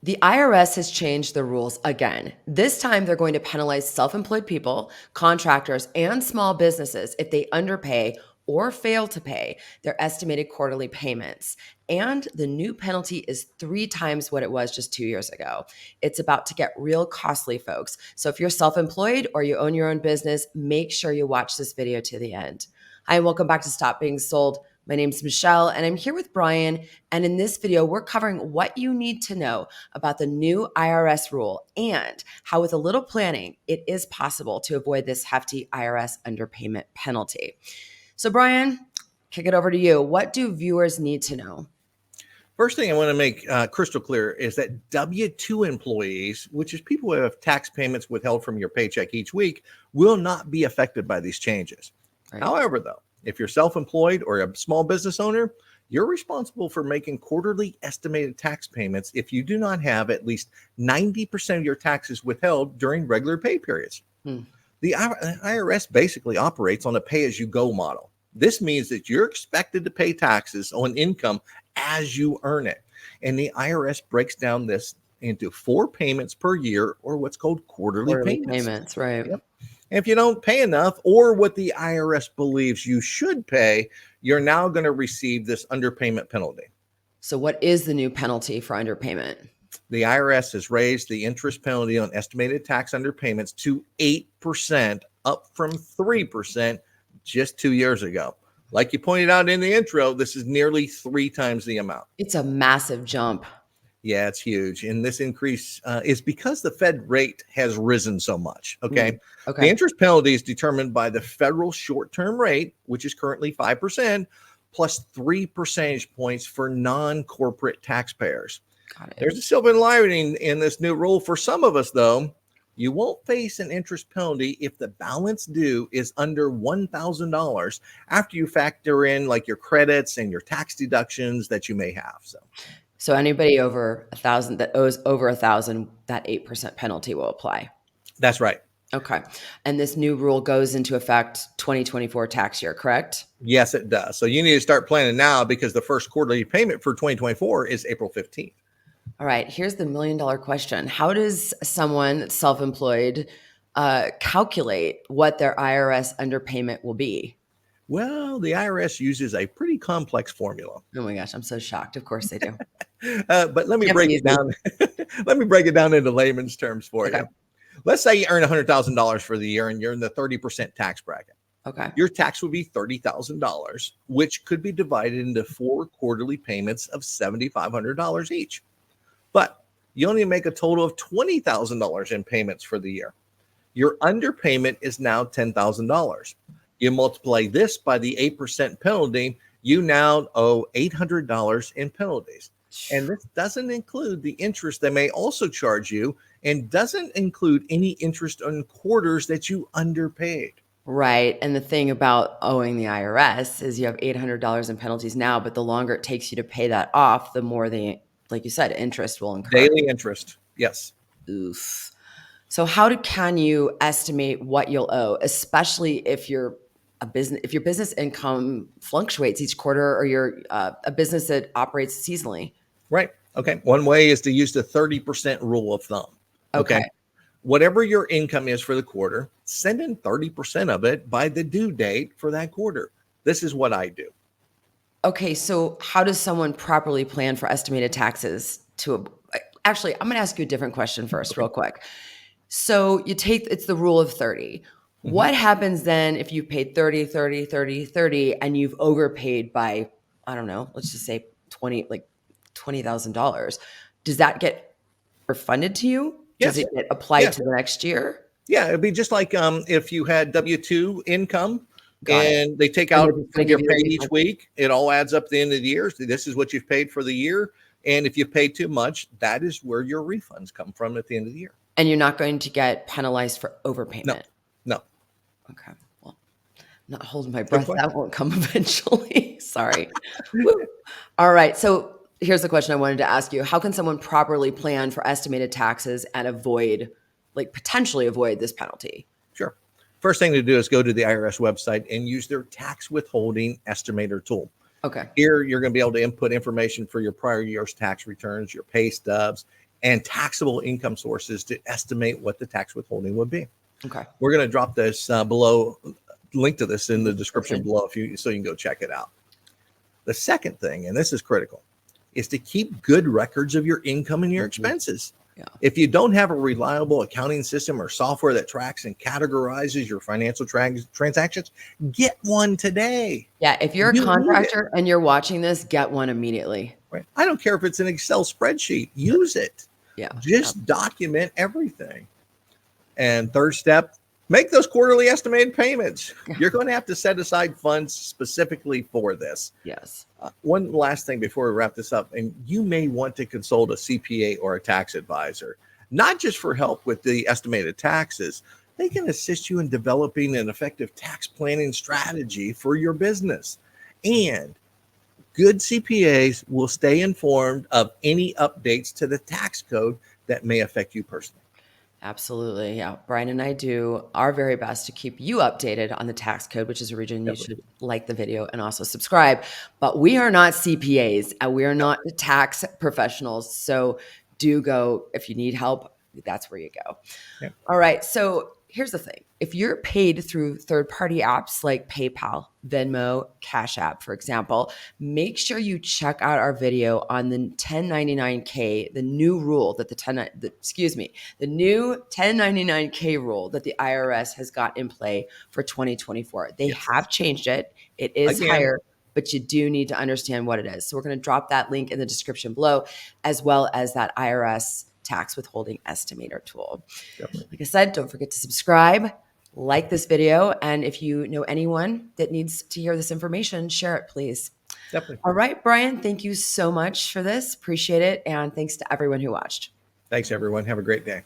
The IRS has changed the rules again. This time, they're going to penalize self employed people, contractors, and small businesses if they underpay or fail to pay their estimated quarterly payments. And the new penalty is 3 times what it was just 2 years ago. It's about to get real costly, folks. So if you're self employed or you own your own business, make sure you watch this video to the end. Hi, and welcome back to Stop Being Sold. My name's Michelle, and I'm here with Brian. And in this video, we're covering what you need to know about the new IRS rule and how, with a little planning, it is possible to avoid this hefty IRS underpayment penalty. So, Brian, kick it over to you. What do viewers need to know? First thing I want to make crystal clear is that W-2 employees, which is people who have tax payments withheld from your paycheck each week, will not be affected by these changes. Right. However, though, if you're self-employed or a small business owner, you're responsible for making quarterly estimated tax payments if you do not have at least 90% of your taxes withheld during regular pay periods. The IRS basically operates on a pay-as-you-go model. This means that you're expected to pay taxes on income as you earn it. And the IRS breaks down this into 4 payments per year, or what's called quarterly payments. Right. Yep. And if you don't pay enough, or what the IRS believes you should pay, you're now going to receive this underpayment penalty. So what is the new penalty for underpayment? The IRS has raised the interest penalty on estimated tax underpayments to 8%, up from 3% just 2 years ago. Like you pointed out in the intro, this is nearly 3 times the amount. It's a massive jump. Yeah, it's huge. And this increase is because the Fed rate has risen so much. Okay. The interest penalty is determined by the federal short-term rate, which is currently 5%, plus 3 percentage points for non-corporate taxpayers. Got it. There's a silver lining in this new rule for some of us, though. You won't face an interest penalty if the balance due is under $1,000 after you factor in like your credits and your tax deductions that you may have. So anybody over 1,000 that owes over 1,000, that 8% penalty will apply. That's right. Okay. And this new rule goes into effect 2024 tax year, correct? Yes, it does. So you need to start planning now because the first quarterly payment for 2024 is April 15th. All right. Here's the million-dollar question. How does someone that's self-employed calculate what their IRS underpayment will be? Well, the IRS uses a pretty complex formula. Oh my gosh, I'm so shocked. Of course they do. But let me break it down. Let me break it down into layman's terms for you. Let's say you earn $100,000 for the year and you're in the 30% tax bracket. Okay. Your tax would be $30,000, which could be divided into 4 quarterly payments of $7,500 each. But you only make a total of $20,000 in payments for the year. Your underpayment is now $10,000. You multiply this by the 8% penalty, you now owe $800 in penalties. And this doesn't include the interest they may also charge you, and doesn't include any interest on quarters that you underpaid. Right. And the thing about owing the IRS is you have $800 in penalties now, but the longer it takes you to pay that off, the more the, like you said, interest will incur. Daily interest. Yes. Oof. So how can you estimate what you'll owe, especially if you're a business, if your business income fluctuates each quarter, or you're a business that operates seasonally? Right. Okay. One way is to use the 30% rule of thumb. Okay. Whatever your income is for the quarter, send in 30% of it by the due date for that quarter. This is what I do. Okay. So how does someone properly plan for estimated taxes actually, I'm going to ask you a different question first, real quick. So it's the rule of 30. What happens then if you've paid 30, 30, 30, 30, and you've overpaid by, I don't know, let's just say $20,000? Does that get refunded to you? Yes. Does it get applied to the next year? Yeah, it'd be just like if you had W-2 income and they take out from your pay each week, it all adds up at the end of the year. So this is what you've paid for the year. And if you paid too much, that is where your refunds come from at the end of the year. And you're not going to get penalized for overpayment? No. Okay. Well, I'm not holding my breath. That won't come eventually. Sorry. All right. So here's the question I wanted to ask you. How can someone properly plan for estimated taxes and potentially avoid this penalty? Sure. First thing to do is go to the IRS website and use their tax withholding estimator tool. Okay. Here, you're going to be able to input information for your prior year's tax returns, your pay stubs, and taxable income sources to estimate what the tax withholding would be. Okay. We're going to drop this below, link to this in the description below so you can go check it out. The second thing, and this is critical, is to keep good records of your income and your expenses. Yeah. If you don't have a reliable accounting system or software that tracks and categorizes your financial transactions, get one today. Yeah. If you're a contractor and you're watching this, get one immediately. Right. I don't care if it's an Excel spreadsheet, use it. Yeah. Just document everything. And third step, make those quarterly estimated payments. You're going to have to set aside funds specifically for this. Yes. One last thing before we wrap this up, and you may want to consult a CPA or a tax advisor, not just for help with the estimated taxes. They can assist you in developing an effective tax planning strategy for your business. And good CPAs will stay informed of any updates to the tax code that may affect you personally. Absolutely. Yeah. Brian and I do our very best to keep you updated on the tax code, which is a reason you should like the video and also subscribe. But we are not CPAs and we are not tax professionals. So do go, if you need help, that's where you go. Yeah. All right. So here's the thing. If you're paid through third-party apps like PayPal, Venmo, Cash App, for example, make sure you check out our video on the 1099K, the new rule that the new 1099K rule that the IRS has got in play for 2024. They have changed it. It is higher, but you do need to understand what it is. So we're going to drop that link in the description below, as well as that IRS tax withholding estimator tool. Definitely. Like I said, don't forget to subscribe, like this video, and if you know anyone that needs to hear this information, share it, please. Definitely. All right, Brian, thank you so much for this. Appreciate it. And thanks to everyone who watched. Thanks, everyone. Have a great day.